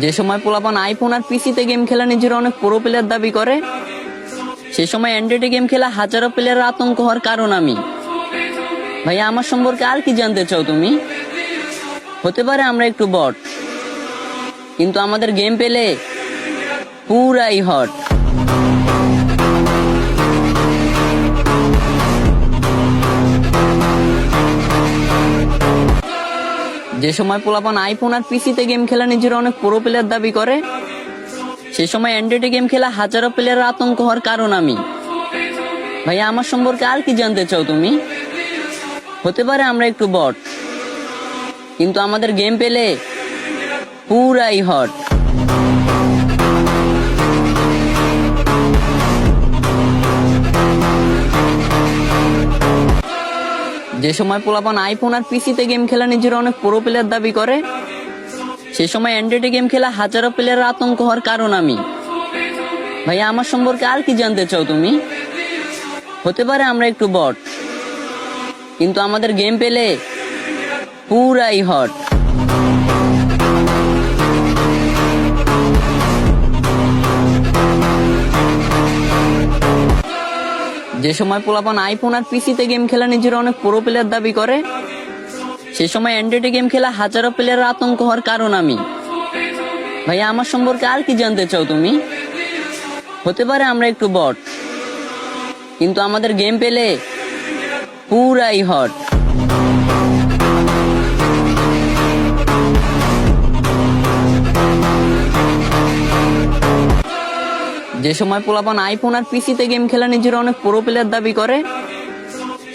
যে সময় পোলাপান আইফোন আর পিসিতে গেম খেলা নিজের অনেক প্রো প্লেয়ার দাবি করে, সে সময় অ্যান্ড্রয়েডে গেম খেলা হাজারো প্লেয়ারের আতঙ্ক হওয়ার কারণ আমি। ভাইয়া আমার সম্পর্কে আর কি জানতে চাও তুমি? হতে পারে আমরা একটু বট, কিন্তু আমাদের গেম পেলে পুরাই হট। যে সময় পোলাপান আইফোন আর পিসিতে গেম খেলা নিজের অনেক প্রো প্লেয়ার দাবি করে, সে সময় অ্যান্ড্রয়েডে গেম খেলা হাজারো প্লেয়ারের আতঙ্ক হওয়ার কারণ আমি। ভাইয়া আমার সম্পর্কে আর কি জানতে চাও তুমি? হতে পারে আমরা একটু বট, কিন্তু আমাদের গেম পেলে পুরাই হট। যে সময় পোলাপান আইফোন আর পিসিতে গেম খেলা নিজের অনেক প্রো প্লেয়ার দাবি করে, সে সময় অ্যান্ড্রয়েডে গেম খেলা হাজারো প্লেয়ারের আতঙ্ক হওয়ার কারণ আমি। ভাইয়া আমার সম্পর্কে আর কি জানতে চাও তুমি? হতে পারে আমরা একটু বট, কিন্তু আমাদের গেম পেলে পুরাই হট। যে সময় পোলাপান আইফোন আর পিসিতে গেম খেলা নিজের অনেক প্রো প্লেয়ার দাবি করে, সে সময় অ্যান্ড্রয়েডে গেম খেলা হাজারো প্লেয়ারের আতঙ্ক হওয়ার কারণ আমি। ভাইয়া আমার সম্পর্কে আর কি জানতে চাও তুমি? হতে পারে আমরা একটু বট, কিন্তু আমাদের গেম পেলে পুরাই হট। যে সময় পোলাপান আইফোন আর পিসিতে গেম খেলা নিজের অনেক প্রো প্লেয়ার দাবি করে,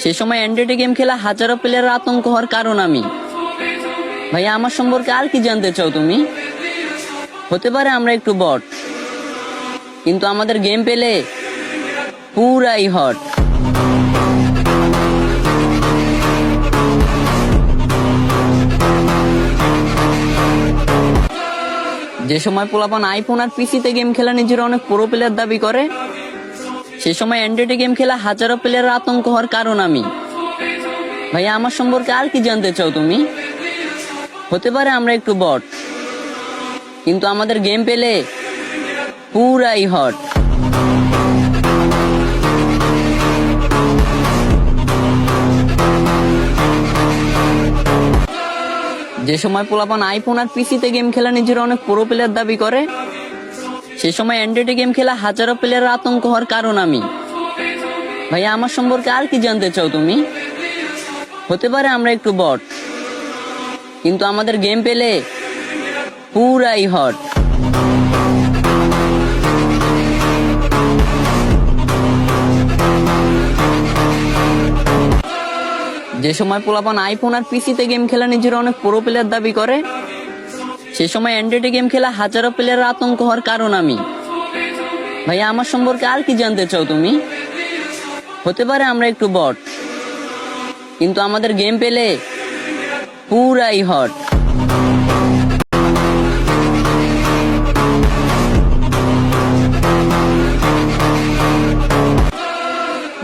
সে সময় অ্যান্ড্রয়েডে গেম খেলা হাজারো প্লেয়ারের আতঙ্ক হওয়ার কারণ আমি। ভাইয়া আমার সম্পর্কে আর কি জানতে চাও তুমি? হতে পারে আমরা একটু বট, কিন্তু আমাদের গেম পেলে পুরাই হট। যে সময় পোলাপান আইফোন আর পিসিতে গেম খেলা নিজের অনেক প্রো প্লেয়ার দাবি করে, সে সময় অ্যান্ড্রয়েডে গেম খেলা হাজারো প্লেয়ারের আতঙ্ক হওয়ার কারণ আমি। ভাইয়া আমার সম্পর্কে আর কি জানতে চাও তুমি? হতে পারে আমরা একটু বট, কিন্তু আমাদের গেম পেলে পুরাই হট। যে সময় পোলাপান আইফোন আর পিসিতে গেম খেলা নিজের অনেক প্রো প্লেয়ার দাবি করে, সে সময় অ্যান্ড্রয়েডে গেম খেলা হাজারো প্লেয়ারের আতঙ্ক হওয়ার কারণ আমি। ভাইয়া আমার সম্পর্কে আর কি জানতে চাও তুমি? হতে পারে আমরা একটু বট, কিন্তু আমাদের গেম পেলে পুরাই হট। যে সময় পোলাপান আইফোন আর পিসিতে গেম খেলা নিজের অনেক প্রো প্লেয়ার দাবি করে, সে সময় অ্যান্ড্রয়েডে গেম খেলা হাজারো প্লেয়ারের আতঙ্ক হওয়ার কারণ আমি। ভাইয়া আমার সম্পর্কে আর কি জানতে চাও তুমি? হতে পারে আমরা একটু বট, কিন্তু আমাদের গেম পেলে পুরাই হট।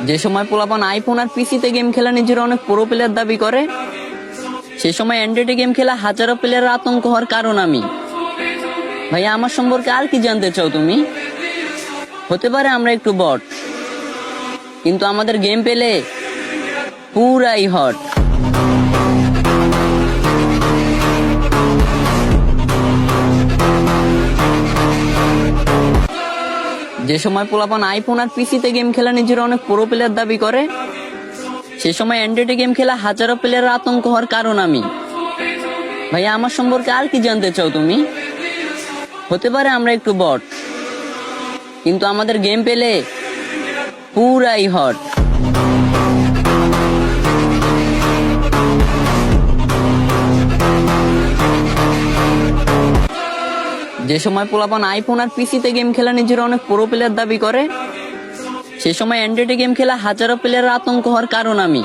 যে সময় পোলাপান আইফোন আর পিসিতে গেম খেলা নিজের অনেক প্রো প্লেয়ার দাবি করে, সে সময় অ্যান্ড্রয়েডে গেম খেলা হাজারো প্লেয়ারের আতঙ্ক হওয়ার কারণ আমি। ভাইয়া আমার সম্পর্কে আর কি জানতে চাও তুমি? হতে পারে আমরা একটু বট, কিন্তু আমাদের গেম পেলে পুরাই হট। যে সময় পোলাপান আইফোন আর পিসিতে গেম খেলা নিজের অনেক প্রো প্লেয়ার দাবি করে, সে সময় অ্যান্ড্রয়েডে গেম খেলা হাজারো প্লেয়ারের আতঙ্ক হওয়ার কারণ আমি। ভাইয়া আমার সম্পর্কে আর কি জানতে চাও তুমি? হতে পারে আমরা একটু বট, কিন্তু আমাদের গেম পেলে পুরাই হট। যে সময় পোলাপান আইফোন আর পিসিতে গেম খেলা নিজের অনেক প্রো প্লেয়ার দাবি করে, সে সময় অ্যান্ড্রয়েডে গেম খেলা হাজারো প্লেয়ারের আতঙ্ক হওয়ার কারণ আমি।